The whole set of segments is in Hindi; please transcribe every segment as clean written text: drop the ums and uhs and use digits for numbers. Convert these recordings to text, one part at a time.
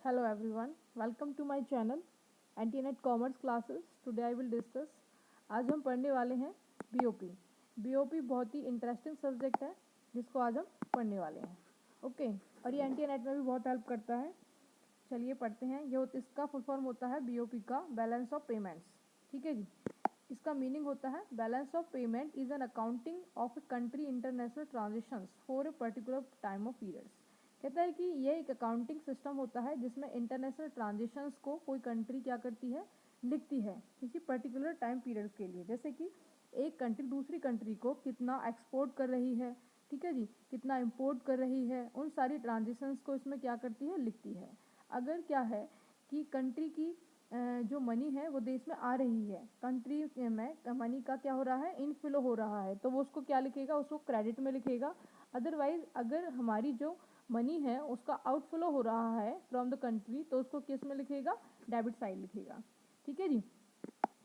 Hello everyone, welcome to my channel Antinet Commerce Classes. Today I will discuss आज हम पढ़ने वाले हैं BOP. BOP बहुत ही इंटरेस्टिंग सब्जेक्ट है जिसको आज हम पढ़ने वाले हैं. ओके और ये एंटीनेट में भी बहुत हेल्प करता है. चलिए पढ़ते हैं. इसका फुल फॉर्म होता है BOP का बैलेंस ऑफ पेमेंट्स. ठीक है जी. इसका मीनिंग होता है balance of payment is an accounting of a country international transactions for a particular time of periods. कहता है कि ये एक अकाउंटिंग सिस्टम होता है जिसमें इंटरनेशनल ट्रांजेक्शंस को कोई कंट्री क्या करती है, लिखती है किसी पर्टिकुलर टाइम पीरियड के लिए. जैसे कि एक कंट्री दूसरी कंट्री को कितना एक्सपोर्ट कर रही है, ठीक है जी, कितना इंपोर्ट कर रही है, उन सारी ट्रांजेक्शंस को इसमें क्या करती है, लिखती है. अगर क्या है कि कंट्री की जो मनी है वो देश में आ रही है, कंट्री में मनी का क्या हो रहा है, इनफ्लो हो रहा है, तो वो उसको क्या लिखेगा, उसको क्रेडिट में लिखेगा. अदरवाइज अगर हमारी जो मनी है उसका आउटफ्लो हो रहा है फ्रॉम द कंट्री तो उसको किस में लिखेगा, डेबिट साइड लिखेगा. ठीक है जी.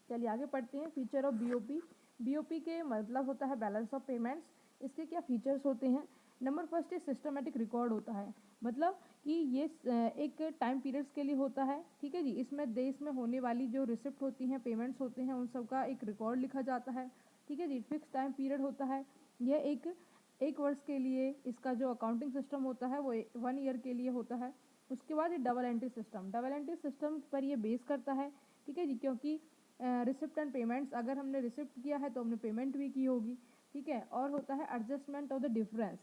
चलिए आगे पढ़ते हैं. Feature of BOP. बीओपी के मतलब होता है बैलेंस ऑफ पेमेंट्स. इसके क्या फीचर्स होते हैं. नंबर फर्स्ट ये सिस्टमेटिक रिकॉर्ड होता है. मतलब कि ये एक टाइम पीरियड्स के लिए होता है. ठीक है जी. इसमें देश में होने वाली जो रिसिप्ट होती हैं, पेमेंट्स होते हैं, उन सब का एक रिकॉर्ड लिखा जाता है. ठीक है जी. फिक्स टाइम पीरियड होता है. यह एक वर्ष के लिए इसका जो अकाउंटिंग सिस्टम होता है वो 1 ईयर के लिए होता है. उसके बाद ये डबल एंट्री सिस्टम पर ये बेस करता है. ठीक है जी. क्योंकि रिसिप्ट एंड पेमेंट्स, अगर हमने रिसिप्ट किया है तो हमने पेमेंट भी की होगी. ठीक है. और होता है एडजस्टमेंट ऑफ द डिफरेंस.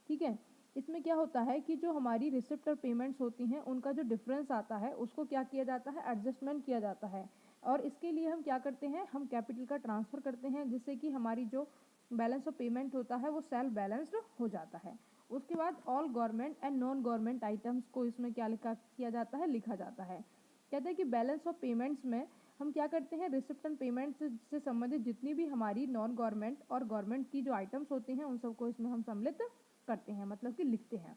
ठीक है. इसमें क्या होता है कि जो हमारी रिसिप्ट और पेमेंट्स होती हैं उनका जो डिफरेंस आता है उसको क्या किया जाता है, एडजस्टमेंट किया जाता है. और इसके लिए हम क्या करते हैं, हम कैपिटल का ट्रांसफ़र करते हैं जिससे कि हमारी जो बैलेंस ऑफ पेमेंट होता है वो सेल्फ बैलेंस्ड हो जाता है. उसके बाद all government and non government items को इसमें क्या किया जाता है, लिखा जाता है. कहते हैं कि बैलेंस ऑफ पेमेंट्स में हम क्या करते हैं, रिसिप्ट एंड पेमेंट्स से संबंधित जितनी भी हमारी नॉन गवर्नमेंट और गवर्नमेंट की जो आइटम्स होती हैं उन सबको इसमें हम सम्मिलित करते हैं, मतलब कि लिखते हैं.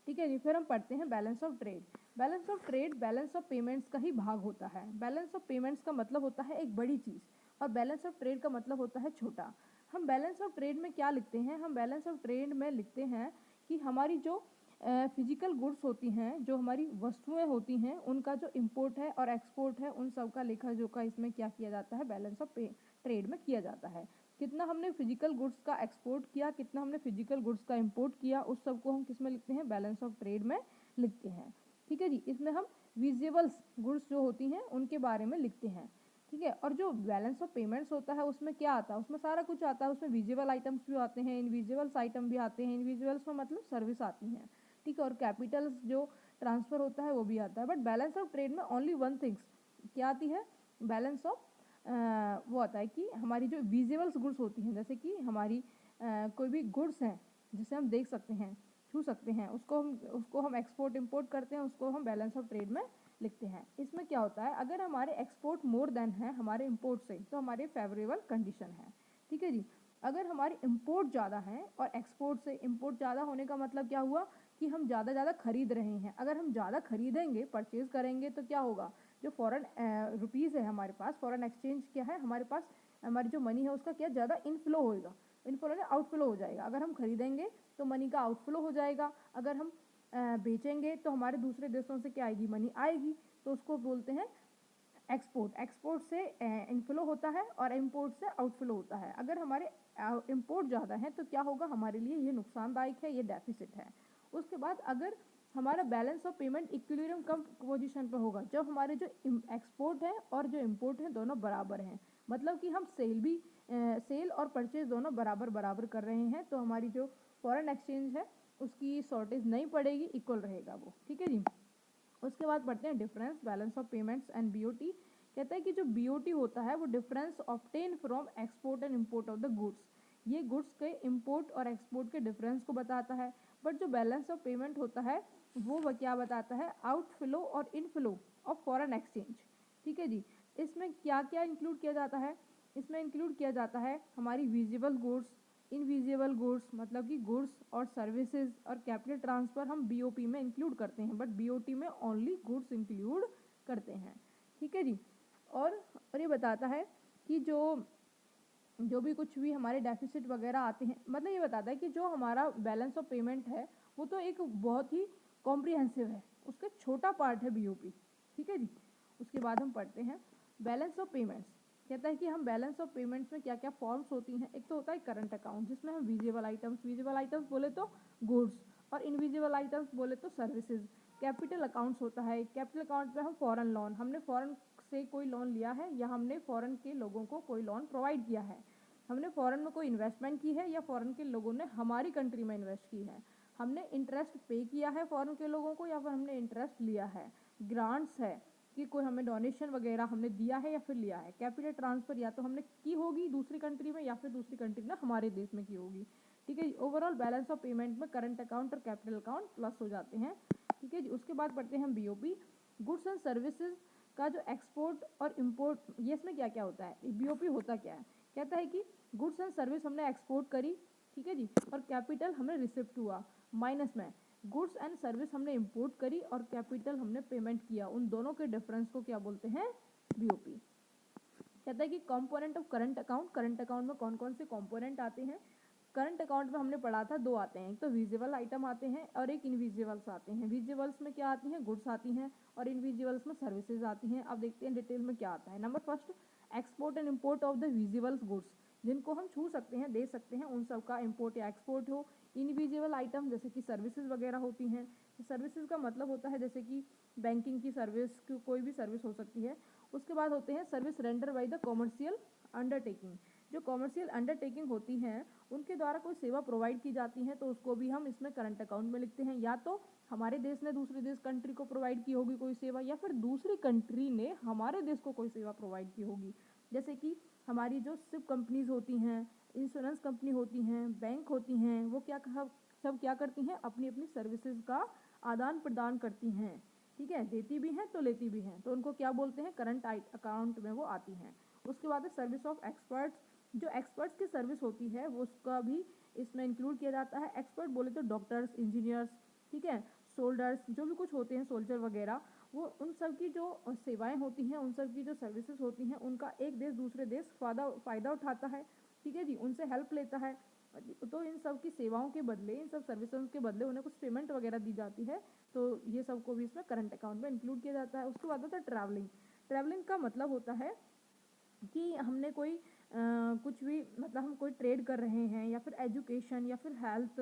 ठीक है जी. फिर हम पढ़ते हैं balance of trade. Balance of trade balance of payments का ही भाग होता है. बैलेंस ऑफ पेमेंट्स का मतलब होता है एक बड़ी चीज़ और बैलेंस ऑफ ट्रेड का मतलब होता है छोटा. हम बैलेंस ऑफ ट्रेड में क्या लिखते हैं, हम बैलेंस ऑफ ट्रेड में लिखते हैं कि हमारी जो फिजिकल गुड्स होती हैं, जो हमारी वस्तुएं होती हैं, उनका जो इंपोर्ट है और एक्सपोर्ट है उन सब का लेखा जोखा इसमें क्या किया जाता है, बैलेंस ऑफ ट्रेड में किया जाता है. कितना हमने फिजिकल गुड्स का एक्सपोर्ट किया, कितना हमने फिजिकल गुड्स का इंपोर्ट किया, उस सब को हम किस में लिखते हैं, बैलेंस ऑफ ट्रेड में लिखते हैं. ठीक है जी. इसमें हम विजिबल्स गुड्स जो होती हैं उनके बारे में लिखते हैं. ठीक है. और जो बैलेंस ऑफ पेमेंट्स होता है उसमें क्या आता है, उसमें सारा कुछ आता है. उसमें विजिबल आइटम्स भी आते हैं, इनविजिबल्स आइटम भी आते हैं. इनविजिबल्स में मतलब सर्विस आती हैं. ठीक है. और कैपिटल्स जो ट्रांसफ़र होता है वो भी आता है. बट बैलेंस ऑफ ट्रेड में ओनली वन थिंग्स क्या आती है, बैलेंस ऑफ वो आता है कि हमारी जो विजिबल्स गुड्स होती हैं, जैसे कि हमारी कोई भी गुड्स हैं जिसे हम देख सकते हैं, छू सकते हैं, उसको हम एक्सपोर्ट इंपोर्ट करते हैं, उसको हम बैलेंस ऑफ ट्रेड में लिखते हैं. इसमें क्या होता है, अगर हमारे एक्सपोर्ट मोर देन है हमारे इंपोर्ट से तो हमारे फेवरेबल कंडीशन है. ठीक है जी. अगर हमारे इंपोर्ट ज़्यादा है और एक्सपोर्ट से, इंपोर्ट ज़्यादा होने का मतलब क्या हुआ कि हम ज़्यादा खरीद रहे हैं. अगर हम ज़्यादा खरीदेंगे, परचेज़ करेंगे तो क्या होगा, जो फॉरेन रुपीज़ है हमारे पास, फॉरेन एक्सचेंज क्या है हमारे पास, हमारी जो मनी है उसका क्या ज़्यादा इनफ्लो होएगा, इनफ्लो ने आउटफ्लो हो जाएगा. अगर हम खरीदेंगे तो मनी का आउटफ्लो हो जाएगा. अगर हम बेचेंगे तो हमारे दूसरे देशों से क्या आएगी, मनी आएगी. तो उसको बोलते हैं एक्सपोर्ट. एक्सपोर्ट से इनफ्लो होता है और इम्पोर्ट से आउटफ्लो होता है. अगर हमारे इम्पोर्ट ज़्यादा है तो क्या होगा, हमारे लिए ये नुकसानदायक है, ये डेफिसिट है. उसके बाद अगर हमारा balance of payment equilibrium come position पर होगा, जब हमारे जो एक्सपोर्ट है और जो इम्पोर्ट है दोनों बराबर हैं, मतलब कि हम सेल और परचेज दोनों बराबर कर रहे हैं, तो हमारी जो फॉरेन एक्सचेंज है उसकी शॉर्टेज नहीं पड़ेगी, इक्वल रहेगा वो. ठीक है जी. उसके बाद पढ़ते हैं difference, balance of payments and BOT. कहता है कि जो बीओटी होता है वो difference obtain from export and import of the goods. ये गुड्स के इंपोर्ट और एक्सपोर्ट के डिफरेंस को बताता है. बट जो बैलेंस ऑफ पेमेंट होता है वो क्या बताता है, आउटफ्लो और इनफ्लो ऑफ फॉरेन एक्सचेंज. ठीक है जी. इसमें क्या क्या इंक्लूड किया जाता है, इसमें इंक्लूड किया जाता है हमारी विजिबल गुड्स, इनविजिबल गुड्स, मतलब कि गुड्स और सर्विसेज और कैपिटल ट्रांसफ़र हम बीओपी में इंक्लूड करते हैं, बट बीओटी में ओनली गुड्स इंक्लूड करते हैं. ठीक है जी. और ये बताता है कि जो भी कुछ भी हमारे डेफिसिट वगैरह आते हैं, मतलब ये बताता है कि जो हमारा बैलेंस ऑफ पेमेंट है वो तो एक बहुत ही कॉम्प्रिहेंसिव है, उसका छोटा पार्ट है बीओपी, ठीक है जी। उसके बाद हम पढ़ते हैं बैलेंस ऑफ पेमेंट्स। कहता है कि हम बैलेंस ऑफ पेमेंट्स में क्या क्या फॉर्म्स होती हैं। एक तो होता है करंट अकाउंट, जिसमें हम विजिबल आइटम्स बोले तो गुड्स, और इनविजिबल आइटम्स बोले तो सर्विसेज। कैपिटल अकाउंट्स होता है, कैपिटल अकाउंट में हम फॉरेन लोन, हमने फॉरेन से कोई लोन लिया है या हमने फॉरेन के लोगों को कोई लोन प्रोवाइड किया है, हमने फॉरेन में कोई इन्वेस्टमेंट की है या फॉरेन के लोगों ने हमारी कंट्री में इन्वेस्ट की है, हमने इंटरेस्ट पे किया है फॉरेन के लोगों को या फिर हमने इंटरेस्ट लिया है। ग्रांट्स है कि कोई हमें डोनेशन वगैरह हमने दिया है या फिर लिया है। कैपिटल ट्रांसफ़र या तो हमने की होगी दूसरी कंट्री में या फिर दूसरी कंट्री ने हमारे देश में की होगी, ठीक है जी। ओवरऑल बैलेंस ऑफ पेमेंट में करंट अकाउंट और कैपिटल अकाउंट प्लस हो जाते हैं, ठीक है जी। उसके बाद पढ़ते हैं हम बीओपी, गुड्स एंड सर्विसेज का जो एक्सपोर्ट और इम्पोर्ट, ये इसमें क्या क्या होता है। बीओपी होता क्या है, कहता है कि गुड्स एंड सर्विस हमने एक्सपोर्ट करी, ठीक है जी, और कैपिटल हमने रिसिप्ट हुआ, माइनस में गुड्स एंड सर्विस हमने इंपोर्ट करी और कैपिटल हमने पेमेंट किया, उन दोनों के डिफरेंस को क्या बोलते हैं, बीओपी। कहता है कि कंपोनेंट ऑफ करंट अकाउंट में कौन कौन से कंपोनेंट आते हैं। करंट अकाउंट में हमने पढ़ा था दो आते हैं, एक तो विजिबल आइटम आते हैं और एक इनविजिबल्स आते हैं। विजिबल्स में क्या आती हैं, गुड्स आती हैं, और इनविजिबल्स में सर्विसेज आती हैं। अब देखते हैं डिटेल में क्या आता है। Number first, export and import of the visibles goods, जिनको हम छू सकते हैं, दे सकते हैं, उन सब का इम्पोर्ट या एक्सपोर्ट हो। इनविजिबल आइटम जैसे कि सर्विसेज वगैरह होती हैं, सर्विसेज का मतलब होता है जैसे कि बैंकिंग की सर्विस, कोई भी सर्विस हो सकती है। उसके बाद होते हैं service render by the commercial undertaking, जो कॉमर्शियल अंडरटेकिंग होती हैं उनके द्वारा कोई सेवा प्रोवाइड की जाती है, तो उसको भी हम इसमें करंट अकाउंट में लिखते हैं। या तो हमारे देश ने दूसरे देश कंट्री को प्रोवाइड की होगी कोई सेवा, या फिर दूसरी कंट्री ने हमारे देश को कोई सेवा प्रोवाइड की होगी। जैसे कि हमारी जो शिप कंपनीज होती हैं, इंश्योरेंस कंपनी होती हैं, बैंक होती हैं, वो क्या सब क्या करती हैं, अपनी अपनी सर्विसेज का आदान प्रदान करती हैं, ठीक है, देती भी हैं तो लेती भी हैं, तो उनको क्या बोलते हैं, करंट अकाउंट में वो आती हैं। उसके बाद है सर्विस ऑफ एक्सपर्ट्स, जो एक्सपर्ट्स की सर्विस होती है वो उसका भी इसमें इंक्लूड किया जाता है। एक्सपर्ट बोले तो डॉक्टर्स, इंजीनियर्स, ठीक है, सोल्डर्स, जो भी कुछ होते हैं, सोल्जर वगैरह, वो उन सब की जो सेवाएं होती हैं, उन सब की जो सर्विसेज होती हैं, उनका एक देश दूसरे देश फ़ायदा उठाता है, ठीक है जी, उनसे हेल्प लेता है। तो इन सब की सेवाओं के बदले, इन सब सर्विसेज के बदले उन्हें कुछ पेमेंट वगैरह दी जाती है, तो ये सब को भी इसमें करंट अकाउंट में इंक्लूड किया जाता है। उसके बाद होता है ट्रैवलिंग। ट्रैवलिंग का मतलब होता है कि हमने कोई कुछ भी, मतलब हम कोई ट्रेड कर रहे हैं या फिर एजुकेशन या फिर हेल्थ,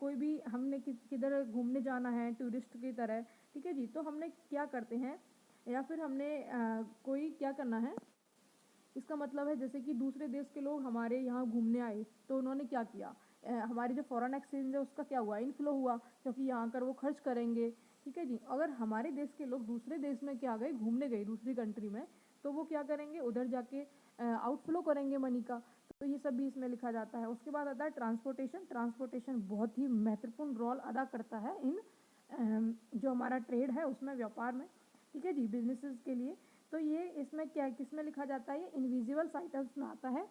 कोई भी हमने किधर घूमने जाना है टूरिस्ट की तरह, ठीक है जी, तो हमने क्या करते हैं, या फिर हमने कोई क्या करना है, इसका मतलब है जैसे कि दूसरे देश के लोग हमारे यहाँ घूमने आए, तो उन्होंने क्या किया, हमारी जो फॉरेन एक्सचेंज है उसका क्या हुआ, इनफ्लो हुआ, क्योंकि यहाँ कर वो खर्च करेंगे, ठीक है जी। अगर हमारे देश के लोग दूसरे देश में क्या गए, घूमने गए दूसरी कंट्री में, तो वो क्या करेंगे, उधर जाके आउटफ्लो करेंगे मनी का, तो ये सब भी इसमें लिखा जाता है। उसके बाद आता है ट्रांसपोर्टेशन। ट्रांसपोर्टेशन बहुत ही महत्वपूर्ण रोल अदा करता है इन जो हमारा ट्रेड है उसमें, व्यापार में, ठीक है जी, बिजनेसेस के लिए। तो ये इसमें क्या किस में लिखा जाता है, ये इनविजिबल आइटम्स में आता है।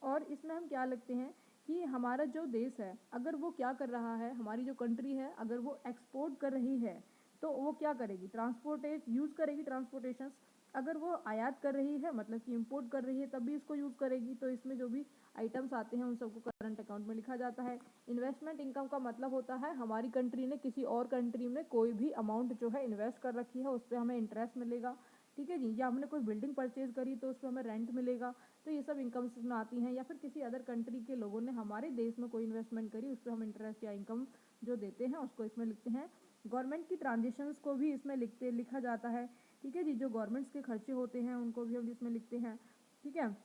और इसमें हम क्या लिखते हैं कि हमारा जो देश है अगर वो क्या कर रहा है, हमारी जो कंट्री है अगर वो एक्सपोर्ट कर रही है तो वो क्या करेगी, ट्रांसपोर्टेट यूज़ करेगी ट्रांसपोर्टेशन। अगर वो आयात कर रही है मतलब कि इंपोर्ट कर रही है तब भी इसको यूज़ करेगी। तो इसमें जो भी आइटम्स आते हैं उन सबको करंट अकाउंट में लिखा जाता है। इन्वेस्टमेंट इनकम का मतलब होता है हमारी कंट्री ने किसी और कंट्री में कोई भी अमाउंट जो है इन्वेस्ट कर रखी है, उस पर हमें इंटरेस्ट मिलेगा, ठीक है जी, या हमने कोई बिल्डिंग परचेज करी तो उस पर हमें रेंट मिलेगा, तो ये सब इनकम्स में आती हैं। या फिर किसी अदर कंट्री के लोगों ने हमारे देश में कोई इन्वेस्टमेंट करी, उस पर हम इंटरेस्ट या इनकम जो देते हैं उसको इसमें लिखते हैं। गवर्नमेंट की ट्रांजेक्शन्स को भी इसमें लिखा जाता है, ठीक है जी, जो गवर्नमेंट्स के खर्चे होते हैं उनको भी हम इसमें लिखते हैं, ठीक है।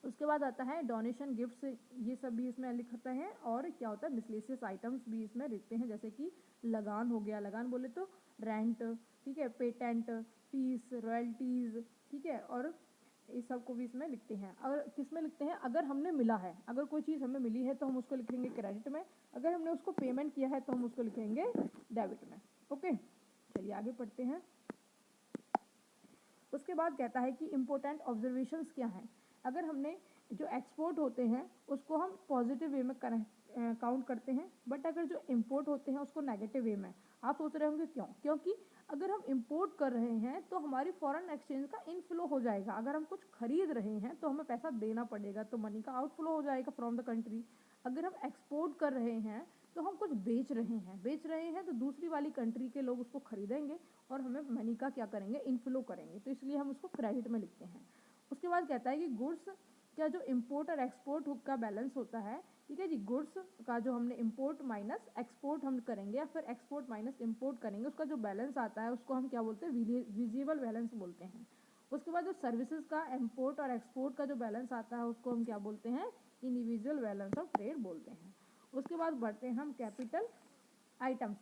उसके बाद आता है डोनेशन, गिफ्ट्स, ये सब भी इसमें लिखते हैं। और क्या होता है, मिसलेनियस आइटम्स भी इसमें लिखते हैं, जैसे कि लगान हो गया, लगान बोले तो रेंट, ठीक है, पेटेंट, फीस, रॉयल्टीज़, ठीक है, और इस सब को भी इसमें लिखते हैं। और किस में लिखते हैं, अगर हमने मिला है, अगर कोई चीज़ हमें मिली है तो हम उसको लिखेंगे क्रेडिट में, अगर हमने उसको पेमेंट किया है तो हम उसको लिखेंगे डेबिट में। ओके, चलिए आगे पढ़ते हैं। उसके बाद कहता है कि इम्पोर्टेंट ऑब्जर्वेशंस क्या हैं। अगर हमने जो एक्सपोर्ट होते हैं उसको हम पॉजिटिव वे में काउंट करते हैं, बट अगर जो इंपोर्ट होते हैं उसको नेगेटिव वे में। आप सोच रहे होंगे क्यों, क्योंकि अगर हम इंपोर्ट कर रहे हैं तो हमारी फॉरेन एक्सचेंज का इनफ्लो हो जाएगा, अगर हम कुछ खरीद रहे हैं तो हमें पैसा देना पड़ेगा, तो मनी का आउटफ्लो हो जाएगा फ्रॉम द कंट्री। अगर हम एक्सपोर्ट कर रहे हैं तो हम कुछ बेच रहे हैं तो दूसरी वाली कंट्री के लोग उसको खरीदेंगे और हमें मनी का क्या करेंगे, इनफ्लो करेंगे, तो इसलिए हम उसको क्रेडिट में लिखते हैं। उसके बाद कहता है कि गुड्स का जो इम्पोर्ट और एक्सपोर्ट का बैलेंस होता है, ठीक है जी, गुड्स का जो हमने इम्पोर्ट माइनस एक्सपोर्ट हम करेंगे या फिर एक्सपोर्ट माइनस इम्पोर्ट करेंगे, उसका जो बैलेंस आता है उसको हम क्या बोलते हैं, विजिबल बैलेंस बोलते हैं। उसके बाद जो सर्विसेज का इम्पोर्ट और एक्सपोर्ट का जो बैलेंस आता है उसको हम क्या बोलते हैं, इंडिविजुअल बैलेंस ऑफ ट्रेड बोलते हैं। उसके बाद बढ़ते हैं हम कैपिटल आइटम्स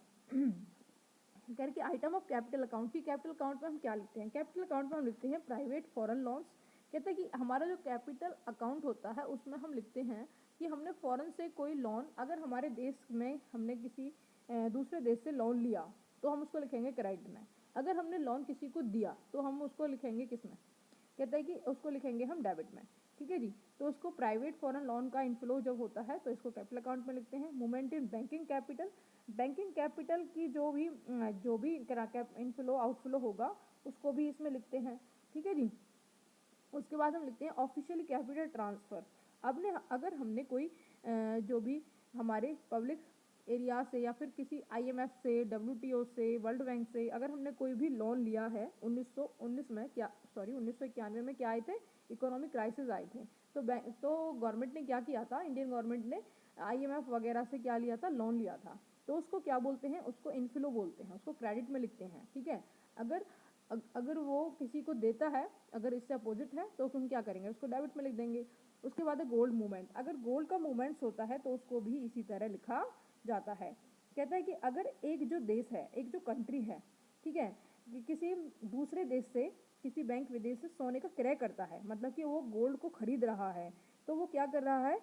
करके आइटम ऑफ कैपिटल अकाउंट की। कैपिटल अकाउंट में हम क्या लिखते हैं, कैपिटल अकाउंट में हम लिखते हैं प्राइवेट फॉरेन लोन्स। कहते हैं कि हमारा जो कैपिटल अकाउंट होता है उसमें हम लिखते हैं कि हमने फॉरेन से कोई लोन, अगर हमारे देश में हमने किसी दूसरे देश से लोन लिया तो हम उसको लिखेंगे क्रेडिट में। अगर हमने लोन किसी को दिया तो हम उसको लिखेंगे किस में, कहता है कि उसको लिखेंगे हम डेबिट में, ठीक है जी। तो उसको प्राइवेट फॉरेन लोन का इनफ्लो जब होता है तो इसको कैपिटल अकाउंट में लिखते हैं। Movement in banking capital, banking capital की जो भी इनफ्लो आउटफ्लो होगा उसको भी इसमें लिखते हैं, ठीक है जी। उसके बाद हम लिखते हैं ऑफिशियल कैपिटल ट्रांसफ़र। अब ने अगर हमने कोई जो भी हमारे पब्लिक एरिया से या फिर किसी आईएमएफ से, डब्ल्यूटीओ से, वर्ल्ड बैंक से अगर हमने कोई भी लोन लिया है 1991 में, 1991 में क्या आए थे, इकोनॉमिक क्राइसिस आए थे, तो गवर्नमेंट ने क्या किया था, इंडियन गवर्नमेंट ने आईएमएफ वगैरह से क्या लिया था, लोन लिया था। तो उसको क्या बोलते हैं, उसको इनफ्लो बोलते हैं, उसको क्रेडिट में लिखते हैं, ठीक है। अगर अगर वो किसी को देता है, अगर इससे अपोजिट है तो हम क्या करेंगे, उसको डेबिट में लिख देंगे। उसके बाद है गोल्ड मूवमेंट। अगर गोल्ड का मूवमेंट्स होता है तो उसको भी इसी तरह लिखा जाता है। कहता है कि अगर एक जो देश है, एक जो कंट्री है, ठीक है, कि किसी दूसरे देश से, किसी बैंक विदेश से सोने का क्रय करता है, मतलब कि वो गोल्ड को खरीद रहा है, तो वो क्या कर रहा है,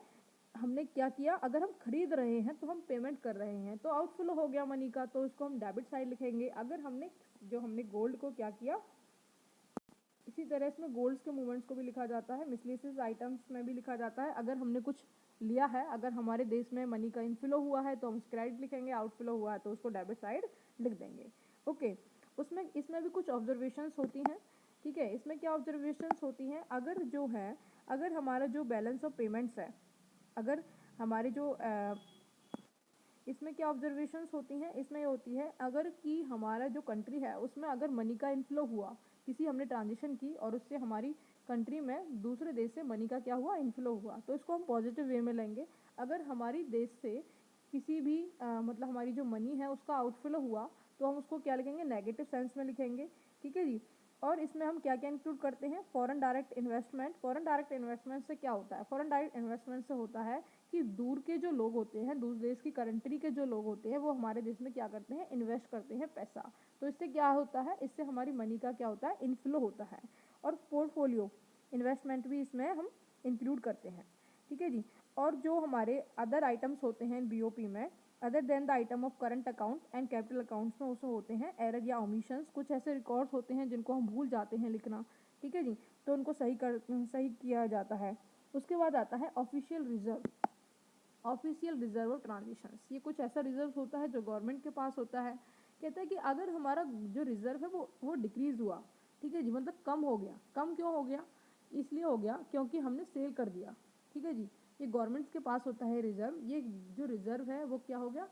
हमने क्या किया, अगर हम खरीद रहे हैं तो हम पेमेंट कर रहे हैं, तो आउटफ्लो हो गया मनी का, तो उसको हम डेबिट साइड लिखेंगे। अगर हमने गोल्ड को क्या किया, इसी तरह इसमें गोल्ड्स के मूवमेंट्स को भी लिखा जाता है, मिसलेनियस आइटम्स में भी लिखा जाता है। अगर हमने कुछ लिया है, अगर हमारे देश में मनी का इनफ्लो हुआ है तो हम क्रेडिट लिखेंगे, आउटफ्लो हुआ है तो उसको डेबिट साइड लिख देंगे, ओके। उसमें इसमें भी कुछ ऑब्जर्वेशंस होती हैं, ठीक है। इसमें क्या ऑब्जर्वेशंस होती हैं, अगर हमारा जो बैलेंस ऑफ पेमेंट्स है, अगर हमारे जो इसमें क्या ऑब्जर्वेशंस होती हैं, इसमें ये होती है अगर कि हमारा जो कंट्री है उसमें अगर मनी का इनफ्लो हुआ, किसी हमने ट्रांजेक्शन की और उससे हमारी कंट्री में दूसरे देश से मनी का क्या हुआ, इनफ्लो हुआ, तो इसको हम पॉजिटिव वे में लेंगे। अगर हमारी देश से किसी भी मतलब हमारी जो मनी है उसका आउटफ्लो हुआ तो हम उसको क्या लिखेंगे, नेगेटिव सेंस में लिखेंगे, ठीक है जी। और इसमें हम क्या क्या इंक्लूड करते हैं, foreign direct investment. Foreign direct investment से क्या होता है, फॉरेन डायरेक्ट इन्वेस्टमेंट से होता है कि दूर के जो लोग होते हैं, दूसरे देश की कंट्री के जो लोग होते हैं, वो हमारे देश में क्या करते हैं, इन्वेस्ट करते हैं पैसा। तो इससे क्या होता है, इससे हमारी मनी का क्या होता है, इनफ्लो होता है। और पोर्टफोलियो इन्वेस्टमेंट भी इसमें हम इंक्लूड करते हैं, ठीक है जी। और जो हमारे अदर आइटम्स होते हैं बीओपी में, other than the item of current account and capital accounts में उसमें होते हैं एरर या ओमिशंस। कुछ ऐसे रिकॉर्ड्स होते हैं जिनको हम भूल जाते हैं लिखना, ठीक है जी, तो उनको सही किया जाता है। उसके बाद आता है ऑफिशियल रिजर्व ऑफ ट्रांजेक्शंस। ये कुछ ऐसा रिजर्व होता है जो गवर्नमेंट के पास होता है। कहता है कि अगर हमारा जो रिजर्व है वो डिक्रीज हुआ, ठीक है जी, मतलब कम हो गया। कम क्यों हो गया, इसलिए हो गया क्योंकि हमने सेल कर दिया, ठीक है जी। ये गवर्नमेंट के पास होता है रिजर्व। ये जो रिजर्व है वो क्या हो गया,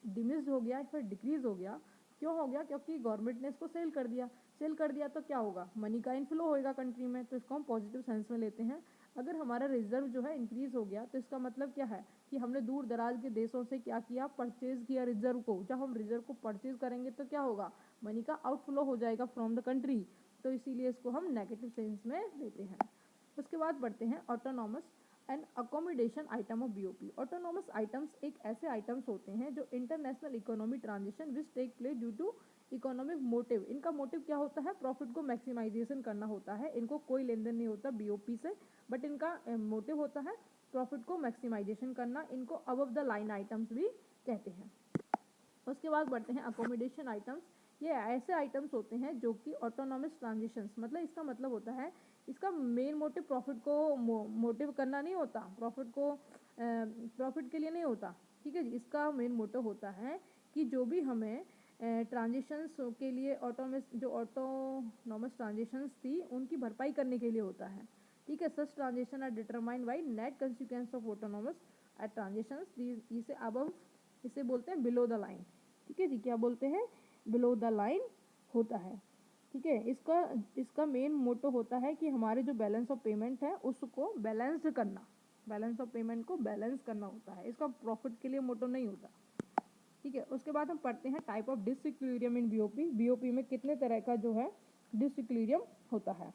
डिमिस्ड हो गया या फिर डिक्रीज हो गया। क्यों हो गया, क्योंकि गवर्नमेंट ने इसको सेल कर दिया। सेल कर दिया तो क्या होगा, मनी का इनफ्लो होएगा कंट्री में, तो इसको हम पॉजिटिव सेंस में लेते हैं। अगर हमारा रिजर्व जो है इंक्रीज हो गया तो इसका मतलब क्या है कि हमने दूर दराज के देशों से क्या किया, परचेज किया रिजर्व को। जब हम रिजर्व को परचेज करेंगे तो क्या होगा, मनी का आउटफ्लो हो जाएगा फ्रॉम द कंट्री, तो इसीलिए इसको हम नेगेटिव सेंस में लेते हैं। उसके बाद बढ़ते हैं autonomous and accommodation item of BOP. Autonomous items एक ऐसे आइटम्स होते हैं जो international economy transition which take place due to economic motive. इनका मोटिव क्या होता है, प्रॉफिट को मैक्सिमाइजेशन करना होता है। इनको कोई लेन देन नहीं होता बीओपी से, बट इनका मोटिव होता है प्रॉफिट को मैक्सिमाइजेशन करना। इनको अबव द लाइन आइटम्स भी कहते हैं। उसके बाद बढ़ते हैं अकोमोडेशन आइटम्स। ये ऐसे आइटम्स होते हैं जो कि ऑटोनॉमस ट्रांजिशंस, मतलब इसका मतलब होता है इसका मेन मोटिव प्रॉफिट को मोटिव करना नहीं होता, प्रॉफिट के लिए नहीं होता, ठीक है जी। इसका मेन मोटिव होता है कि जो भी हमें ट्रांजिशंस के लिए ऑटोनॉमस ट्रांजिशंस थी उनकी भरपाई करने के लिए होता है, ठीक है। Such transition are determined by net consequence of autonomous transitions, इसे अबव इसे बोलते हैं बिलो द लाइन। ठीक है जी, क्या बोलते हैं, बिलो द लाइन होता है। ठीक है, इसका मेन मोटो होता है कि हमारे जो बैलेंस ऑफ पेमेंट है उसको बैलेंस करना, बैलेंस ऑफ पेमेंट को बैलेंस करना होता है, इसका प्रॉफिट के लिए मोटो नहीं होता। ठीक है, उसके बाद हम पढ़ते हैं type of disequilibrium in BOP. BOP में कितने तरह का जो है डिसइक्विलिब्रियम होता है।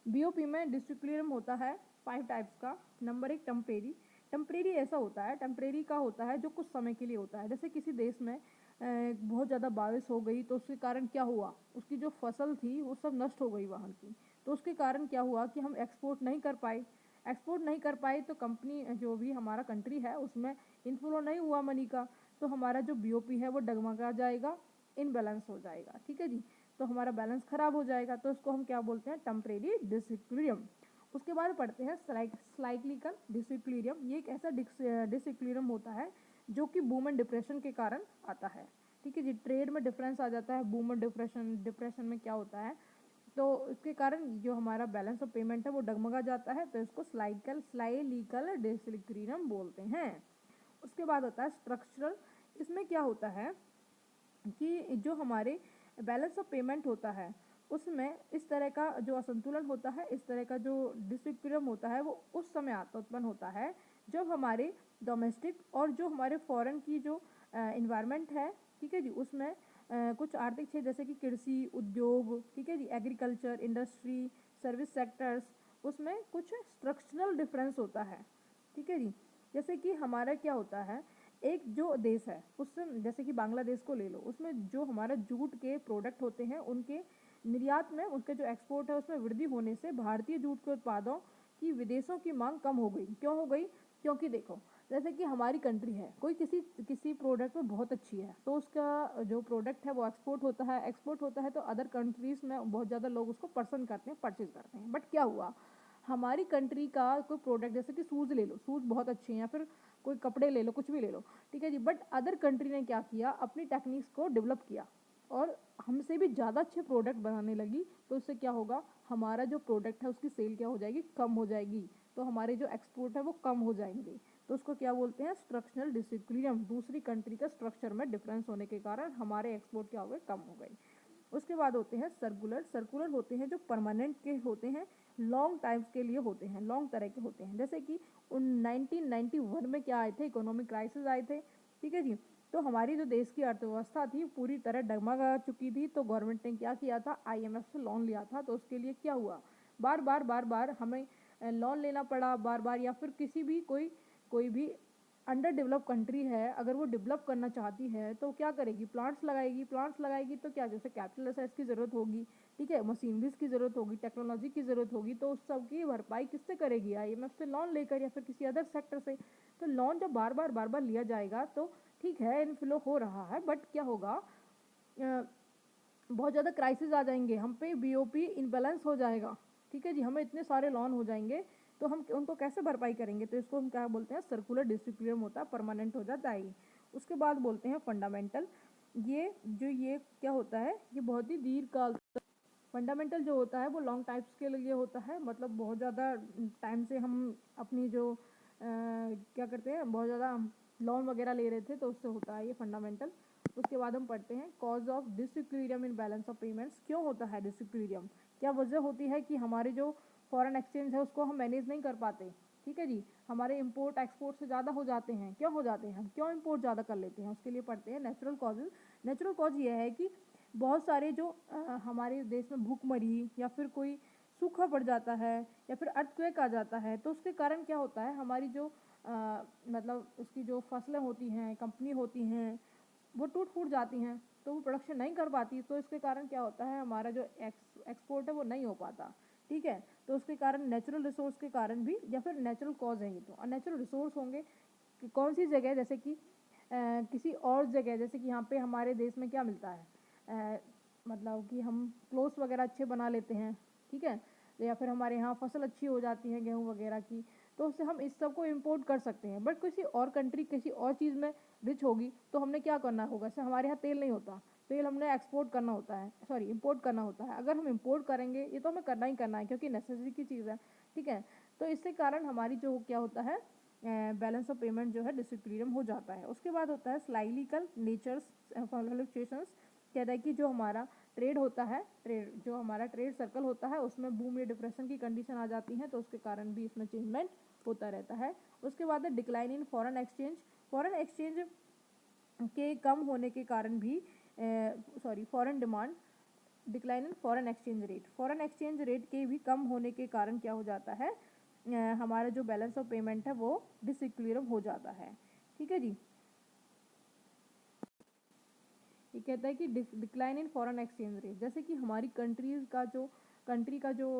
बीओपी में डिसइक्विलिब्रियम होता है 5 टाइप्स का। Number 1 temporary. टेम्परेरी ऐसा होता है, टेम्परेरी का होता है जो कुछ समय के लिए होता है। जैसे किसी देश में बहुत ज़्यादा बारिश हो गई तो उसके कारण क्या हुआ, उसकी जो फसल थी वो सब नष्ट हो गई वहाँ की, तो उसके कारण क्या हुआ कि हम एक्सपोर्ट नहीं कर पाए। एक्सपोर्ट नहीं कर पाए तो कंपनी जो भी हमारा कंट्री है उसमें इनफ्लो नहीं हुआ मनी का, तो हमारा जो बीओपी है वो डगमगा जाएगा, इनबैलेंस हो जाएगा। ठीक है जी, तो हमारा बैलेंस खराब हो जाएगा, तो इसको हम क्या बोलते हैं, टेम्परेरी डिसइक्विलिब्रियम। उसके बाद पढ़ते हैं साइक्लिकल डिसइक्विलिब्रियम। ये एक ऐसा डिसइक्विलिब्रियम होता है जो कि बूम एंड डिप्रेशन के कारण आता है। ठीक है जी, ट्रेड में डिफरेंस आ जाता है, बूम एंड डिप्रेशन में क्या होता है, तो इसके कारण जो हमारा बैलेंस ऑफ पेमेंट है वो डगमगा जाता है, तो इसको साइक्लिकल डिसइक्विलिब्रियम बोलते हैं। उसके बाद होता है स्ट्रक्चरल। इसमें क्या होता है कि जो हमारे बैलेंस ऑफ पेमेंट होता है उसमें इस तरह का जो असंतुलन होता है, इस तरह का जो डिसइक्विलिब्रियम होता है वो उस समय उत्पन्न होता है जब हमारे डोमेस्टिक और जो हमारे फॉरेन की जो इन्वायरमेंट है, ठीक है जी, उसमें कुछ आर्थिक क्षेत्र जैसे कि कृषि उद्योग, ठीक है जी, एग्रीकल्चर, इंडस्ट्री, सर्विस सेक्टर्स, उसमें कुछ स्ट्रक्चरल डिफरेंस होता है। ठीक है जी, जैसे कि हमारा क्या होता है, एक जो देश है उससे, जैसे कि बांग्लादेश को ले लो, उसमें जो हमारा जूट के प्रोडक्ट होते हैं उनके निर्यात में, उसके जो एक्सपोर्ट है उसमें वृद्धि होने से भारतीय जूट के उत्पादों की विदेशों की मांग कम हो गई। क्यों हो गई, क्योंकि देखो जैसे कि हमारी कंट्री है, कोई किसी किसी प्रोडक्ट में बहुत अच्छी है तो उसका जो प्रोडक्ट है वो एक्सपोर्ट होता है, एक्सपोर्ट होता है तो अदर कंट्रीज़ में बहुत ज़्यादा लोग उसको पसंद करते हैं, परचेज करते हैं। बट क्या हुआ, हमारी कंट्री का कोई प्रोडक्ट, जैसे कि शूज़ ले लो, शूज़ बहुत अच्छे हैं, या फिर कोई कपड़े ले लो, कुछ भी ले लो, ठीक है जी, बट अदर कंट्री ने क्या किया, अपनी टेक्निक्स को डेवलप किया और हमसे भी ज़्यादा अच्छे प्रोडक्ट बनाने लगी, तो उससे क्या होगा, हमारा जो प्रोडक्ट है उसकी सेल क्या हो जाएगी, कम हो जाएगी, तो हमारे जो एक्सपोर्ट है वो कम हो जाएंगे। तो उसको क्या बोलते हैं, स्ट्रक्चरल डिसइक्विलिब्रियम। दूसरी कंट्री का स्ट्रक्चर में डिफरेंस होने के कारण हमारे एक्सपोर्ट क्या हो गए, कम हो गए। उसके बाद होते हैं सर्कुलर। सर्कुलर होते हैं जो परमानेंट के होते हैं, लॉन्ग टाइम्स के लिए होते हैं, लॉन्ग तरह के होते हैं। जैसे कि 1991 में क्या आए थे, इकोनॉमिक क्राइसिस आए थे, ठीक है जी, तो हमारी जो देश की अर्थव्यवस्था थी पूरी तरह डगमगा चुकी थी, तो गवर्नमेंट ने क्या किया था, आईएमएफ से लोन लिया था, तो उसके लिए क्या हुआ, बार बार हमें लोन लेना पड़ा, बार बार, या फिर किसी भी कोई भी अंडर डेवलप कंट्री है, अगर वो डेवलप करना चाहती है तो क्या करेगी, प्लांट्स लगाएगी, प्लांट्स लगाएगी तो क्या, जैसे कैपिटल असेट्स की ज़रूरत होगी, ठीक है, मशीनरीज की ज़रूरत होगी, टेक्नोलॉजी की ज़रूरत होगी, तो उस सब की भरपाई किससे करेगी, आईएमएफ से लोन लेकर या फिर किसी अदर सेक्टर से। तो लोन जब बार बार लिया जाएगा तो ठीक है इनफ्लो हो रहा है, बट क्या होगा, बहुत ज़्यादा क्राइसिस आ जाएंगे, हम पे बीओपी इनबैलेंस हो जाएगा। ठीक है जी, हमें इतने सारे लोन हो जाएंगे तो हम उनको कैसे भरपाई करेंगे, तो इसको हम क्या बोलते हैं, सर्कुलर डिसइक्विलिब्रियम होता है, परमानेंट हो जाता है। उसके बाद बोलते हैं फंडामेंटल। ये क्या होता है, ये बहुत ही दीर्घकाल, फंडामेंटल जो होता है वो लॉन्ग टाइप्स के लिए होता है, मतलब बहुत ज़्यादा टाइम से हम अपनी जो क्या करते हैं, बहुत ज़्यादा लोन वगैरह ले रहे थे तो उससे होता है ये फंडामेंटल। उसके बाद हम पढ़ते हैं cause of disequilibrium in balance of payments. क्यों होता है डिसइक्विलिब्रियम, क्या वजह होती है कि हमारे जो फॉरेन एक्सचेंज है उसको हम मैनेज नहीं कर पाते, ठीक है जी, हमारे इंपोर्ट एक्सपोर्ट से ज़्यादा हो जाते हैं। क्यों हो जाते हैं, हम क्यों इंपोर्ट ज़्यादा कर लेते हैं, उसके लिए पढ़ते हैं नेचुरल कॉजेज। नेचुरल कॉज ये है कि बहुत सारे जो हमारे देश में भूखमरी या फिर कोई सूखा पड़ जाता है या फिर अर्थक्वेक आ जाता है, तो उसके कारण क्या होता है, हमारी जो मतलब उसकी जो फसलें होती हैं, कंपनी होती हैं, वो टूट फूट जाती हैं, तो वो प्रोडक्शन नहीं कर पाती, तो इसके कारण क्या होता है, हमारा जो एक्सपोर्ट है वो नहीं हो पाता। ठीक है, तो उसके कारण नेचुरल रिसोर्स के कारण भी, या फिर नेचुरल कॉज है ये, तो नेचुरल रिसोर्स होंगे कि कौन सी जगह, जैसे कि किसी और जगह, जैसे कि यहाँ पे हमारे देश में क्या मिलता है, मतलब कि हम क्लोथ्स वगैरह अच्छे बना लेते हैं, ठीक है, या फिर हमारे यहाँ फसल अच्छी हो जाती है गेहूँ वगैरह की, तो उससे हम इस सब को इम्पोर्ट कर सकते हैं। बट किसी और कंट्री किसी और चीज़ में रिच होगी तो हमने क्या करना होगा, जैसे हमारे यहाँ तेल नहीं होता, तेल हमने एक्सपोर्ट करना होता है, सॉरी इम्पोर्ट करना होता है। अगर हम इम्पोर्ट करेंगे, ये तो हमें करना ही करना है क्योंकि नेसेसरी की चीज़ है, ठीक है, तो इससे कारण हमारी जो क्या होता है, बैलेंस ऑफ पेमेंट जो है डिसइक्विलिब्रियम हो जाता है। उसके बाद होता है साइक्लिकल नेचर्स फ्लक्चुएशंस। कहता है कि जो हमारा ट्रेड होता है, जो हमारा ट्रेड सर्कल होता है उसमें बूम या डिप्रेशन की कंडीशन आ जाती है, तो उसके कारण भी इसमें चेंजमेंट होता रहता है। उसके बाद है decline in foreign exchange. Foreign exchange के कम होने के कारण भी foreign demand, decline in foreign exchange rate. Foreign exchange rate के भी कम होने के कारण क्या हो जाता है, हमारा जो बैलेंस ऑफ पेमेंट है वो डिसइक्विलिब्रियम हो जाता है। ठीक है जी। ये कहता है कि decline in foreign exchange rate, जैसे कि हमारी कंट्री का जो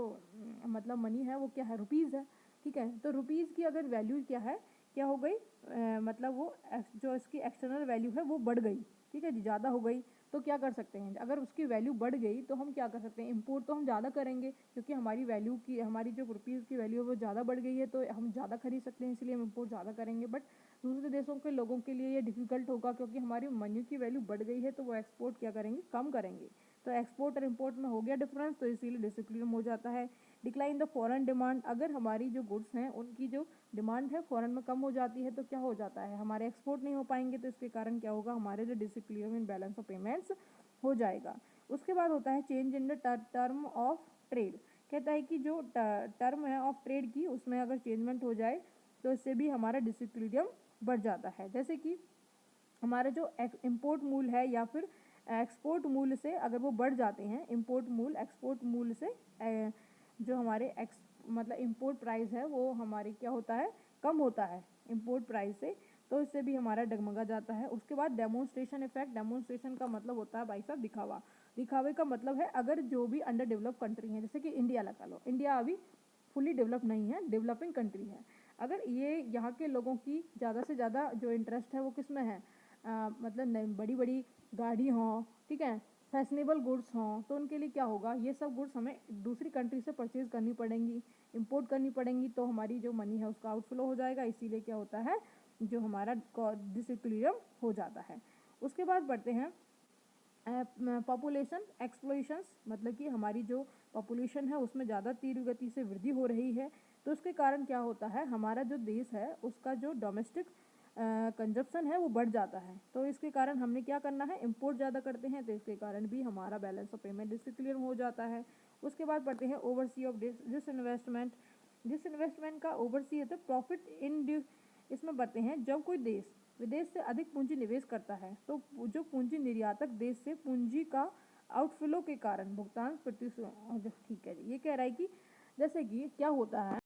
मतलब मनी है वो क्या है, रुपीज़ है। ठीक है, तो रुपीज़ की अगर वैल्यू क्या हो गई, मतलब वो जो इसकी एक्सटर्नल वैल्यू है वो बढ़ गई। ठीक है जी, ज़्यादा हो गई, तो क्या कर सकते हैं, अगर उसकी वैल्यू बढ़ गई तो हम क्या कर सकते हैं, इंपोर्ट तो हम ज़्यादा करेंगे, क्योंकि हमारी जो रुपीज़ की वैल्यू है वो ज़्यादा बढ़ गई है, तो हम ज़्यादा खरीद सकते हैं, इसलिए हम इंपोर्ट ज़्यादा करेंगे। बट दूसरे देशों के लोगों के लिए ये डिफ़िकल्ट होगा, क्योंकि हमारी मनी की वैल्यू बढ़ गई है, तो वो एक्सपोर्ट क्या करेंगे, कम करेंगे। तो एक्सपोर्ट और इंपोर्ट में हो गया डिफरेंस, तो इसीलिए डिसइक्विलिब्रियम हो जाता है। डिक्लाइन द फॉरेन डिमांड, अगर हमारी जो गुड्स हैं उनकी जो डिमांड है फॉरेन में कम हो जाती है, तो क्या हो जाता है, हमारे एक्सपोर्ट नहीं हो पाएंगे, तो इसके कारण क्या होगा, हमारे जो disequilibrium in balance of payments हो जाएगा। उसके बाद होता है change in the term of trade. कहता है कि जो टर्म है ऑफ ट्रेड की, उसमें अगर चेंजमेंट हो जाए तो इससे भी हमारा डिसइक्विलिब्रियम बढ़ जाता है। जैसे कि हमारा जो इंपोर्ट मूल्य है या फिर एक्सपोर्ट मूल्य से अगर वो बढ़ जाते हैं, इंपोर्ट मूल्य एक्सपोर्ट मूल्य से जो हमारे मतलब इंपोर्ट प्राइस है वो हमारे क्या होता है, कम होता है इंपोर्ट प्राइस से, तो इससे भी हमारा डगमगा जाता है। उसके बाद डेमोन्स्ट्रेशन इफेक्ट। डेमोन्स्ट्रेशन का मतलब होता है भाई साहब दिखावा। दिखावे का मतलब है अगर जो भी अंडर डेवलप कंट्री है, जैसे कि इंडिया लगा लो, इंडिया अभी फुली डेवलप नहीं है, डेवलपिंग कंट्री है, अगर ये यहाँ के लोगों की ज़्यादा से ज़्यादा जो इंटरेस्ट है वो किस में है, मतलब बड़ी बड़ी गाड़ी हों, ठीक है, फैशनेबल गुड्स हों, तो उनके लिए क्या होगा, ये सब गुड्स हमें दूसरी कंट्री से परचेज़ करनी पड़ेंगी, इंपोर्ट करनी पड़ेंगी, तो हमारी जो मनी है उसका आउटफ्लो हो जाएगा, इसीलिए क्या होता है, जो हमारा डिसइक्विलिब्रियम हो जाता है। उसके बाद बढ़ते हैं पॉपुलेशन एक्सप्लोइशंस, मतलब कि हमारी जो पॉपुलेशन है उसमें ज़्यादा तीव्र गति से वृद्धि हो रही है, तो उसके कारण क्या होता है, हमारा जो देश है उसका जो डोमेस्टिक कंजप्शन है वो बढ़ जाता है, तो इसके कारण हमने क्या करना है, इंपोर्ट ज़्यादा करते हैं, तो इसके कारण भी हमारा बैलेंस ऑफ पेमेंट डिसइक्विलिब्रियम हो जाता है। उसके बाद पढ़ते हैं ओवरसी ऑफ डिसइन्वेस्टमेंट। डिसइन्वेस्टमेंट का ओवरसी है तो प्रॉफिट इन, इसमें बढ़ते हैं जब कोई देश विदेश से अधिक पूंजी निवेश करता है, तो जो पूंजी निर्यातक देश से पूंजी का आउटफ्लो के कारण भुगतान ठीक है जी, ये कह रहा है कि जैसे कि क्या होता है,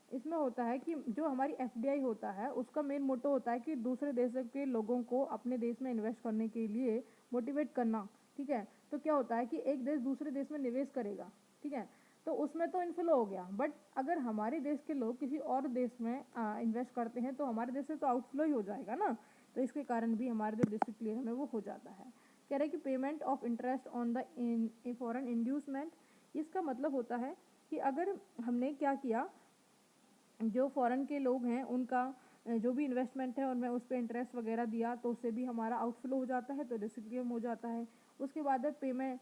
इसमें होता है कि जो हमारी एफडीआई होता है उसका मेन मोटो होता है कि दूसरे देश के लोगों को अपने देश में इन्वेस्ट करने के लिए मोटिवेट करना। ठीक है, तो क्या होता है कि एक देश दूसरे देश में निवेश करेगा, ठीक है, तो उसमें तो इनफ्लो हो गया, बट अगर हमारे देश के लोग किसी और देश में इन्वेस्ट करते हैं तो हमारे देश से तो आउटफ्लो ही हो जाएगा ना, तो इसके कारण भी हमारे जो डिसिप्लिन है वो हो जाता है। कह रहे हैं कि payment of interest on the foreign inducement, इसका मतलब होता है कि अगर हमने क्या किया, जो फॉरेन के लोग हैं उनका जो भी इन्वेस्टमेंट है उनमें उस पर इंटरेस्ट वगैरह दिया, तो उससे भी हमारा आउटफ्लो हो जाता है, तो डिसिक्विलिब्रियम हो जाता है। उसके बाद पेमेंट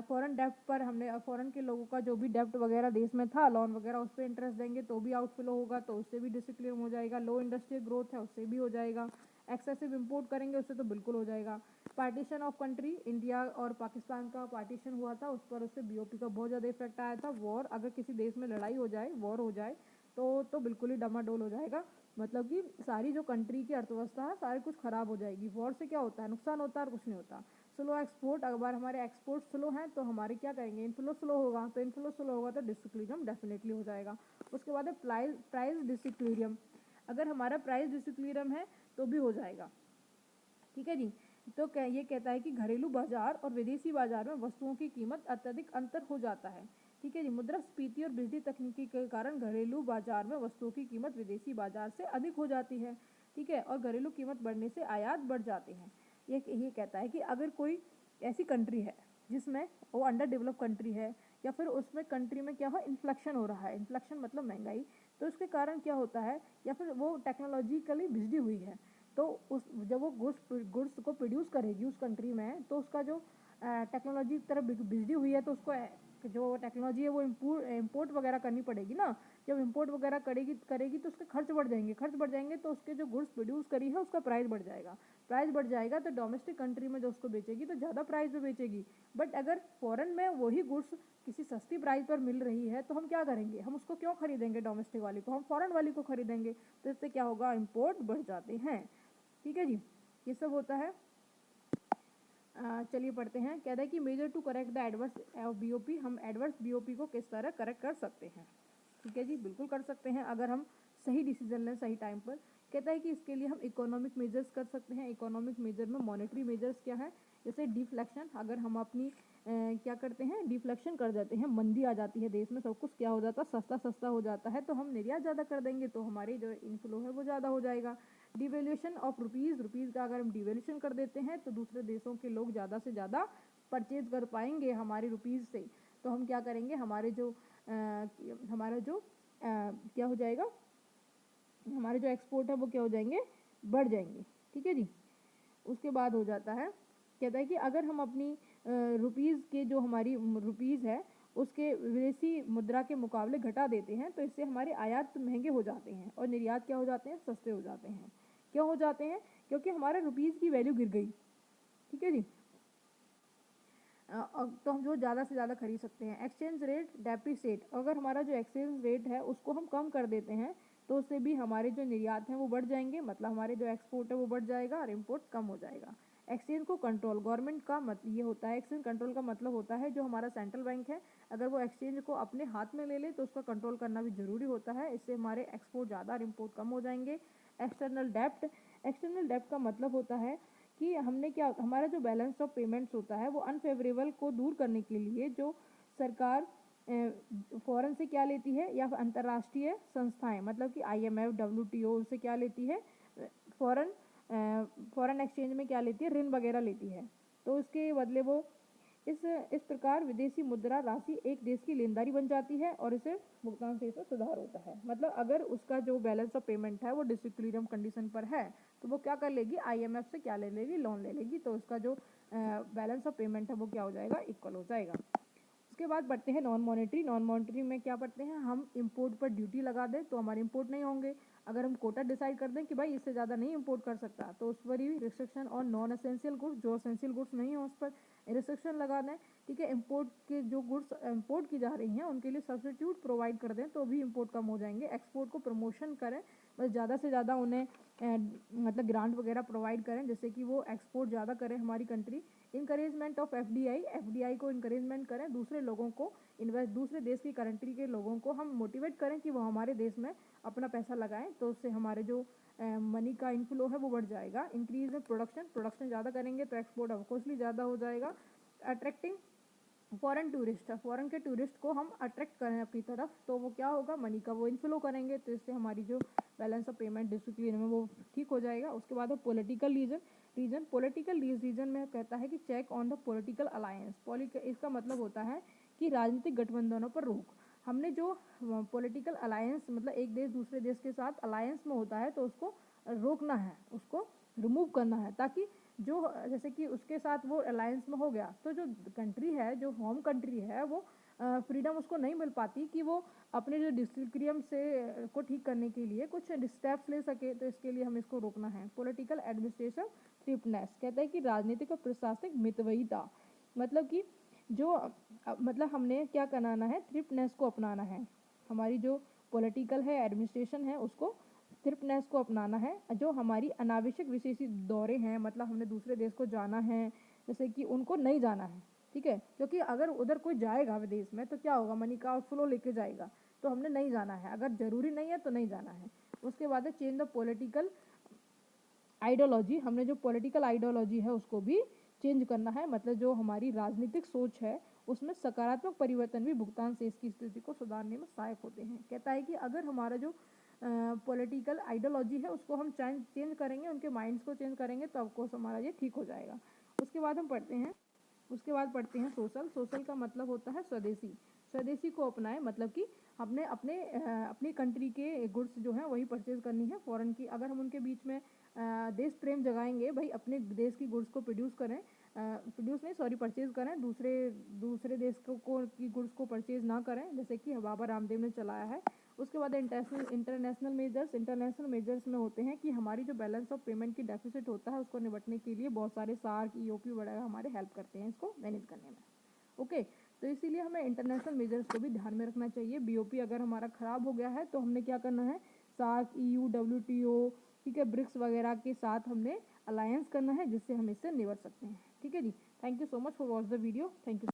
फॉरेन डेप्ट पर, हमने फॉरेन के लोगों का जो भी डेप्ट वगैरह देश में था, लोन वगैरह, उस पर इंटरेस्ट देंगे तो भी आउटफ्लो होगा, तो उससे भी डिसिक्विलिब्रियम हो जाएगा। लो इंडस्ट्रियल ग्रोथ है उससे भी हो जाएगा। एक्सेसिव इंपोर्ट करेंगे उससे तो बिल्कुल हो जाएगा। पार्टीशन ऑफ कंट्री, इंडिया और पाकिस्तान का पार्टीशन हुआ था, उस पर उससे बीओपी का बहुत ज़्यादा इफेक्ट आया था। वॉर, अगर किसी देश में लड़ाई हो जाए, वॉर हो जाए, तो बिल्कुल ही डमाडोल हो जाएगा, मतलब कि सारी जो कंट्री की अर्थव्यवस्था है सारी कुछ ख़राब हो जाएगी। वॉर से क्या होता है, नुकसान होता है और कुछ नहीं होता। स्लो एक्सपोर्ट, अगर हमारे एक्सपोर्ट स्लो हैं तो हमारे क्या करेंगे, इनफ्लो स्लो होगा, तो इनफ्लो स्लो होगा तो डिसिक्विलिब्रियम डेफिनेटली हो जाएगा। उसके बाद है प्राइस डिसिक्विलिब्रियम, अगर हमारा प्राइस डिसिक्विलिब्रियम है तो भी हो जाएगा। ठीक है जी, तो ये कहता है कि घरेलू बाजार और विदेशी बाजार में वस्तुओं की कीमत अत्यधिक अंतर हो जाता है। ठीक है जी, मुद्रास्फीति और बिजली तकनीकी के कारण घरेलू बाजार में वस्तुओं की कीमत विदेशी बाजार से अधिक हो जाती है। ठीक है, और घरेलू कीमत बढ़ने से आयात बढ़ जाते हैं। ये कहता है कि अगर कोई ऐसी कंट्री है जिसमें वो अंडर डेवलप कंट्री है, या फिर उसमें कंट्री में क्या हो, इन्फ्लेक्शन हो रहा है, इन्फ्लेक्शन मतलब महंगाई, तो उसके कारण क्या होता है, या फिर वो टेक्नोलॉजिकली बिजली हुई है, तो उस जब वो गुड्स को प्रोड्यूस करेगी उस कंट्री में, तो उसका जो टेक्नोलॉजी की तरफ बिजली हुई है तो उसको जो टेक्नोलॉजी है वो इम्पोर्ट वगैरह करनी पड़ेगी ना। जब इम्पोर्ट वगैरह करेगी तो उसके खर्च बढ़ जाएंगे तो उसके जो गुड्स प्रोड्यूस करी है उसका प्राइस बढ़ जाएगा तो डोमेस्टिक कंट्री में जो उसको बेचेगी तो ज़्यादा प्राइस पे बेचेगी। बट अगर फॉरेन में वही गुड्स किसी सस्ती प्राइस पर मिल रही है तो हम क्या करेंगे, हम उसको क्यों खरीदेंगे डोमेस्टिक वाली को, हम फॉरेन वाली को खरीदेंगे। तो इससे क्या होगा, इम्पोर्ट बढ़ जाते हैं। ठीक है जी, ये सब होता है। चलिए पढ़ते हैं। कहता है कि measure to correct the adverse BOP, हम एडवर्स बीओपी को किस तरह करेक्ट कर सकते हैं। ठीक है जी, बिल्कुल कर सकते हैं अगर हम सही डिसीजन लें सही टाइम पर। कहता है कि इसके लिए हम इकोनॉमिक मेजर्स कर सकते हैं। इकोनॉमिक मेजर में मॉनेटरी मेजर्स क्या है, जैसे डिफ्लेक्शन। अगर हम अपनी क्या करते हैं, डिफ्लेक्शन कर देते हैं, मंदी आ जाती है देश में, सब कुछ क्या हो जाता है, सस्ता हो जाता है, तो हम निर्यात ज़्यादा कर देंगे तो हमारी जो इनफ्लो है वो ज़्यादा हो जाएगा। डिवेल्यूशन ऑफ रुपीज़ का अगर हम डिवेल्यूशन कर देते हैं तो दूसरे देशों के लोग ज़्यादा से ज़्यादा परचेज कर पाएंगे हमारी रुपीज़ से। तो हम क्या करेंगे, हमारा जो क्या हो जाएगा, हमारे जो एक्सपोर्ट है वो क्या हो जाएंगे, बढ़ जाएंगे। ठीक है जी। उसके बाद हो जाता है, कहता है कि अगर हम अपनी रुपीज़ के जो हमारी रुपीज़ है उसके विदेशी मुद्रा के मुकाबले घटा देते हैं तो इससे हमारे आयात महंगे हो जाते हैं और निर्यात क्या हो जाते हैं, सस्ते हो जाते हैं। क्यों हो जाते हैं, क्योंकि हमारे रुपीज़ की वैल्यू गिर गई। ठीक है जी। तो हम जो ज़्यादा से ज़्यादा खरीद सकते हैं। एक्सचेंज रेट डेप्रिसिएट, अगर हमारा जो एक्सचेंज रेट है उसको हम कम कर देते हैं तो उससे भी हमारे जो निर्यात हैं वो बढ़ जाएंगे, मतलब हमारे जो एक्सपोर्ट है वो बढ़ जाएगा और इम्पोर्ट कम हो जाएगा। एक्सचेंज को कंट्रोल, गवर्नमेंट का ये होता है, एक्सचेंज कंट्रोल का मतलब होता है जो हमारा सेंट्रल बैंक है अगर वो एक्सचेंज को अपने हाथ में ले ले तो उसका कंट्रोल करना भी ज़रूरी होता है, इससे हमारे एक्सपोर्ट ज़्यादा और इम्पोर्ट कम हो जाएंगे। एक्सटर्नल डेप्ट का मतलब होता है कि हमने क्या, हमारा जो बैलेंस ऑफ पेमेंट्स होता है वो अनफेवरेबल को दूर करने के लिए जो सरकार फॉरेन से क्या लेती है या अंतर्राष्ट्रीय संस्थाएं, मतलब कि IMF WTO से क्या लेती है, फॉरेन एक्सचेंज में क्या लेती है, ऋण वगैरह लेती है। तो उसके बदले वो इस प्रकार विदेशी मुद्रा राशि एक देश की लेनदारी बन जाती है और इसे भुगतान से इसमें सुधार होता है। मतलब अगर उसका जो बैलेंस ऑफ पेमेंट है वो डिसइक्विलिब्रियम कंडीशन पर है तो वो क्या कर लेगी, IMF से क्या ले लेगी, लोन ले लेगी, तो उसका जो बैलेंस ऑफ पेमेंट है वो क्या हो जाएगा, इक्वल हो जाएगा। उसके बाद बढ़ते हैं नॉन मॉनेटरी में क्या पढ़ते हैं, हम इंपोर्ट पर ड्यूटी लगा दें तो हमारे इंपोर्ट नहीं होंगे। अगर हम कोटा डिसाइड कर दें कि भाई इससे ज़्यादा नहीं इंपोर्ट कर सकता तो उस पर ही रिस्ट्रिक्शन, और नॉन एसेंशियल गुड्स, जो एसेंशियल गुड्स नहीं हो उस पर रिस्ट्रिक्शन लगा दें। ठीक है, इंपोर्ट के जो गुड्स इंपोर्ट की जा रही हैं उनके लिए सब्सिट्यूट प्रोवाइड कर दें तो भी इंपोर्ट कम हो जाएंगे। एक्सपोर्ट को प्रमोशन करें, बस ज़्यादा से ज़्यादा उन्हें मतलब ग्रांट वगैरह प्रोवाइड करें जिससे कि वो एक्सपोर्ट ज़्यादा करें हमारी कंट्री। इंकरेजमेंट ऑफ FDI को इंकरेजमेंट करें, दूसरे लोगों को दूसरे देश की कंट्री के लोगों को हम मोटिवेट करें कि वो हमारे देश में अपना पैसा लगाएं तो उससे हमारे जो मनी का इनफ्लो है वो बढ़ जाएगा। इंक्रीज प्रोडक्शन ज़्यादा करेंगे तो एक्सपोर्ट ऑफकोर्सली ज़्यादा हो जाएगा। अट्रैक्टिंग फॉरेन के टूरिस्ट को हम अट्रैक्ट करें अपनी तरफ तो वो क्या होगा, मनी का वो इनफ्लो करेंगे तो इससे हमारी जो बैलेंस ऑफ पेमेंट डिसिप्लिन में वो ठीक हो जाएगा। उसके बाद है पॉलिटिकल रीजन में कहता है कि check on the political alliance. इसका मतलब होता है कि राजनीतिक गठबंधनों पर रोक। हमने जो पॉलिटिकल अलायंस, मतलब एक देश दूसरे देश के साथ अलायंस में होता है तो उसको रोकना है, उसको रिमूव करना है, ताकि जो जैसे कि उसके साथ वो अलायंस में हो गया तो जो कंट्री है, जो होम कंट्री है, वो फ्रीडम उसको नहीं मिल पाती कि वो अपने जो डिसिक्विलिब्रियम से को ठीक करने के लिए कुछ स्टेप्स ले सके, तो इसके लिए हमें इसको रोकना है। पॉलिटिकल एडमिनिस्ट्रेशन थ्रिफ्टनेस कहता है कि राजनीतिक और प्रशासनिक मितव्ययिता, मतलब कि जो मतलब हमने क्या कराना है, थ्रिफ्टनेस को अपनाना है। हमारी जो पॉलिटिकल है, एडमिनिस्ट्रेशन है, उसको थ्रिफ्टनेस को अपनाना है। जो हमारी अनावश्यक विदेशी दौरे हैं, मतलब हमने दूसरे देश को जाना है, जैसे कि उनको नहीं जाना है। ठीक है, क्योंकि अगर उधर कोई जाएगा विदेश में तो क्या होगा, मनी का आउटफ्लो लेके जाएगा, तो हमने नहीं जाना है, अगर ज़रूरी नहीं है तो नहीं जाना है। उसके बाद है चेंज द पॉलिटिकल आइडियोलॉजी, हमने जो पॉलिटिकल आइडियोलॉजी है उसको भी चेंज करना है, मतलब जो हमारी राजनीतिक सोच है उसमें सकारात्मक परिवर्तन भी भुगतान से इसकी स्थिति को सुधारने में सहायक होते हैं। कहता है कि अगर हमारा जो पॉलिटिकल आइडियोलॉजी है उसको हम चेंज करेंगे, उनके माइंड्स को चेंज करेंगे तो ऑफकोर्स हमारा ये ठीक हो जाएगा। उसके बाद पढ़ते हैं सोशल का मतलब होता है स्वदेशी को अपनाएं, मतलब कि अपनी कंट्री के गुड्स जो हैं वही परचेज करनी है। फॉरेन की अगर हम उनके बीच में देश प्रेम जगाएंगे भाई, अपने देश की गुड्स को प्रोड्यूस करें, परचेज करें, दूसरे देश को की गुड्स को परचेज ना करें, जैसे कि बाबा रामदेव ने चलाया है। उसके बाद इंटरनेशनल मेजर्स में होते हैं कि हमारी जो बैलेंस ऑफ पेमेंट की डेफिसिट होता है उसको निपटने के लिए बहुत सारे सार्क, ईओपी वगैरह हमारे हेल्प करते हैं इसको मैनेज करने में। ओके, तो इसीलिए हमें इंटरनेशनल मेजर्स को भी ध्यान में रखना चाहिए। बीओपी अगर हमारा ख़राब हो गया है तो हमने क्या करना है, सार्क, ईयू, डब्ल्यूटीओ, ठीक है, ब्रिक्स वगैरह के साथ हमने अलायंस करना है, जिससे हम इससे निबर सकते हैं। ठीक है जी, thank you so much for watch the video, thank you.